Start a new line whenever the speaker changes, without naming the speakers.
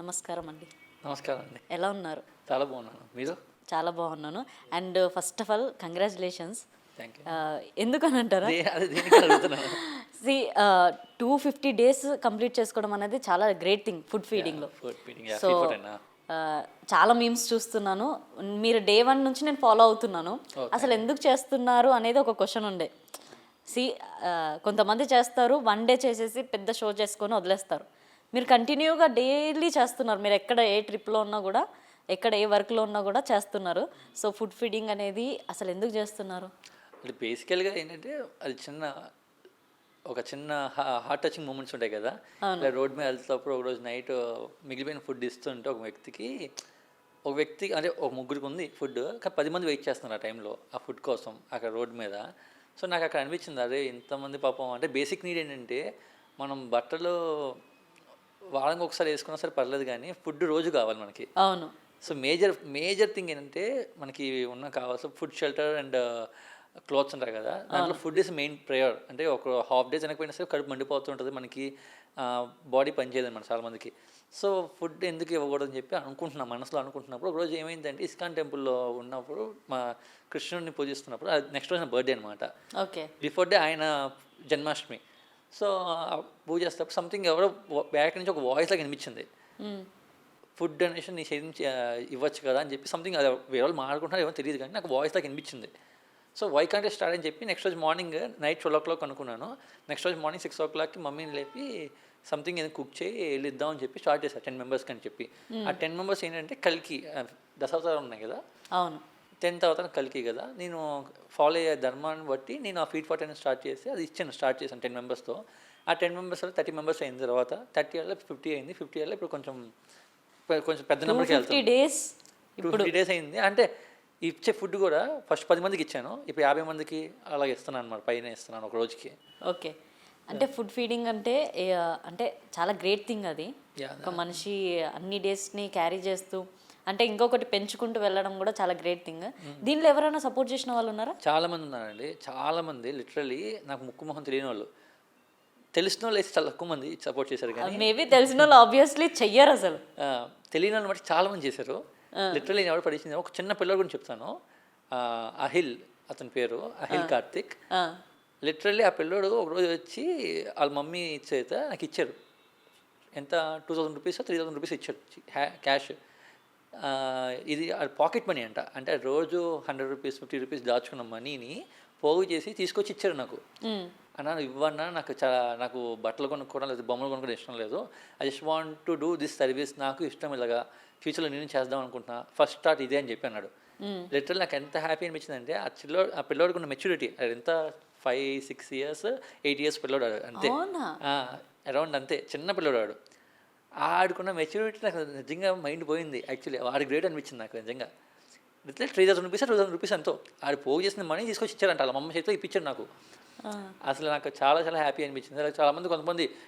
నమస్కారం అండి.
నమస్కారం అండి.
ఎలా ఉన్నారు?
చాలా బాగున్నాను. మీరు?
చాలా బాగున్నాను. And first of all congratulations.
Thank you.
ఎందుకనంటారా?
అదే దేనికి అడుగుతున్నాను.
సి 250 డేస్ కంప్లీట్ చేసుకోవడం అనేది చాలా గ్రేట్ థింగ్ ఫుడ్ ఫీడింగ్లో.
ఫుడ్ ఫీడింగ్
సో
ఫీడ్
చాలా మీమ్స్ చూస్తున్నాను. మీరు డే 1 నుంచి నేను ఫాలో అవుతున్నాను. అసలు ఎందుకు చేస్తున్నారు అనేది ఒక క్వశ్చన్ ఉండే. సి కొంతమంది చేస్తారు, 1 డే చేసేసి పెద్ద షో చేసుకొని వదిలేస్తారు. మీరు కంటిన్యూగా డైలీ చేస్తున్నారు. మీరు ఎక్కడ ఏ ట్రిప్లో ఉన్నా కూడా, ఎక్కడ ఏ వర్క్లో ఉన్నా కూడా చేస్తున్నారు. సో ఫుడ్ ఫీడింగ్ అనేది అసలు ఎందుకు చేస్తున్నారు?
అంటే బేసికల్గా ఏంటంటే అది ఒక చిన్న హార్ట్ టచింగ్ మూమెంట్స్ ఉంటాయి కదా. ఇలా రోడ్ మీద వెళ్తున్నప్పుడు ఒకరోజు నైట్ మిగిలిపోయిన ఫుడ్ ఇస్తుంటే ఒక వ్యక్తి అంటే ఒక ముగ్గురికి ఉంది ఫుడ్, కానీ 10 మంది వెయిట్ చేస్తున్నారు ఆ టైంలో ఆ ఫుడ్ కోసం అక్కడ రోడ్ మీద. సో నాకు అక్కడ అనిపించింది, అరే ఇంతమంది పాపం. అంటే బేసిక్ నీడ్ ఏంటంటే మనం బట్టలు వారానికి ఒకసారి వేసుకున్నా సరే పర్లేదు, కానీ ఫుడ్ రోజు కావాలి మనకి.
అవును.
సో మేజర్ థింగ్ ఏంటంటే మనకి కావాల్సిన ఫుడ్, షెల్టర్ అండ్ క్లోత్స్ ఉంటాయి కదా. దాంట్లో ఫుడ్ ఇస్ మెయిన్ ప్రయర్. అంటే ఒక హాఫ్ డేస్ వెనకపోయినా సరే కడుపు మండిపోతుంటుంది మనకి, బాడీ పనిచేయదు మన చాలామందికి. సో ఫుడ్ ఎందుకు ఇవ్వకూడదని చెప్పి మనసులో అనుకుంటున్నప్పుడు ఒకరోజు ఏమైందంటే ఇస్కాన్ టెంపుల్లో ఉన్నప్పుడు మా కృష్ణుడిని పూజిస్తున్నప్పుడు, అది నెక్స్ట్ రోజు నా బర్త్డే అనమాట.
ఓకే.
బిఫోర్ డే ఆయన జన్మాష్టమి. సో పూజ చేసేటప్పుడు సంథింగ్ ఎవరో బ్యాక్ నుంచి ఒక వాయిస్ లాగా వినిపించింది, ఫుడ్ డొనేషన్ నీ శరీరం ఇవ్వచ్చు కదా అని చెప్పి సంథింగ్. అది వేరే వాళ్ళు మాట్లాడుకుంటున్నారు ఏమో తెలియదు, కానీ నాకు వాయిస్ లాగా వినిపించింది. సో వై కాంట్ స్టార్ట్ అని చెప్పి నెక్స్ట్ రోజు మార్నింగ్ నైట్ 12 o'clock అనుకున్నాను. నెక్స్ట్ రోజు మార్నింగ్ 6 o'clockకి మమ్మీని లేపి సంథింగ్ ఏదో కుక్ చేయి వెళ్ళిద్దాం అని చెప్పి స్టార్ట్ చేశాను 10 members అని చెప్పి. ఆ 10 members ఏంటంటే కల్కి దశావతారం ఉన్నాయి కదా.
అవును.
10th అవతారం కల్కి కదా. నేను ఫాలో అయ్యే ధర్మాన్ని బట్టి నేను ఆ ఫీడ్ ఫార్ 10 స్టార్ట్ చేసి అది స్టార్ట్ చేశాను 10 members. ఆ 10 members 30 members అయిన తర్వాత 30 ఏళ్ళ 50 అయింది. 50 ఏళ్ళ ఇప్పుడు కొంచెం పెద్ద నెంబర్కి వెళ్తాను. 250 days అయింది. అంటే ఇచ్చే ఫుడ్ కూడా ఫస్ట్ 10 మందికి ఇచ్చాను, ఇప్పుడు 50 మందికి అలాగే ఇస్తున్నాను అనమాట. పైన ఇస్తున్నాను ఒక రోజుకి.
ఓకే. అంటే ఫుడ్ ఫీడింగ్ అంటే అంటే చాలా గ్రేట్ థింగ్ అది. ఒక మనిషి అన్ని డేస్ని క్యారీ చేస్తూ అంటే ఇంకొకటి పెంచుకుంటూ వెళ్ళడం కూడా చాలా గ్రేట్ థింగ్. దీనిలో ఎవరైనా సపోర్ట్ చేసిన వాళ్ళు ఉన్నారా?
చాలామంది ఉన్నారండి. చాలామంది లిటరలీ నాకు ముక్కు మొహం తెలియని వాళ్ళు, తెలిసిన వాళ్ళు అయితే చాలా తక్కువ మంది సపోర్ట్ చేశారు. కానీ
మేబీ తెలిసిన వాళ్ళు ఆబ్వియస్లీ చెయ్యరు. అసలు
తెలియని వాళ్ళు బట్టి చాలామంది చేశారు. లిటరలీ నేను ఎవరు పడిచింది, ఒక చిన్న పిల్లల గురించి చెప్తాను. అహిల్ అతని పేరు, అహిల్ కార్తిక్. లిటరల్లీ ఆ పిల్లోడు ఒకరోజు వచ్చి వాళ్ళ మమ్మీ చేత నాకు ఇచ్చారు. ఎంత 2000 రూపీస్ 3000 రూపీస్ ఇచ్చాడు క్యాష్. ఇది పాకెట్ మనీ అంట. అంటే రోజు 100 రూపీస్ 50 రూపీస్ దాచుకున్న మనీని పోగు చేసి తీసుకొచ్చి ఇచ్చారు నాకు. అన్నా ఇవ్వన్నా, నాకు బట్టలు కొనుక్కోవడం లేదు, బొమ్మలు కొనుక్కోవడం ఇష్టం లేదు. I just want to do this service. నాకు ఇష్టం ఇలాగా, ఫ్యూచర్లో నేను చేద్దాం అనుకుంటున్నా, ఫస్ట్ స్టార్ట్ ఇదే అని చెప్పి అన్నాడు. లిటరల్ నాకు ఎంత హ్యాపీ అనిపించిందంటే ఆ పిల్లోడికి ఉన్న మెచ్యూరిటీ ఎంత 5-6 years 8 years పిల్లోడు అంతే, అరౌండ్ అంతే, చిన్న పిల్లోడు. ఆడుకున్న మెచ్యూరిటీ నాకు నిజంగా మైండ్ పోయింది. యాక్చువల్లీ వాడి గ్రేట్ అనిపించింది నాకు నిజంగా. లిటరల్ 3000 రూపీస్ 2000 రూపీస్ ఎంతో ఆడు పోగు చేసిన మనీ తీసుకొచ్చి ఇచ్చారంట. వాళ్ళ మమ్మ చేతితో ఇప్పించాడు నాకు. అసలు నాకు చాలా చాలా హ్యాపీ అనిపించింది. చాలామంది కొంతమంది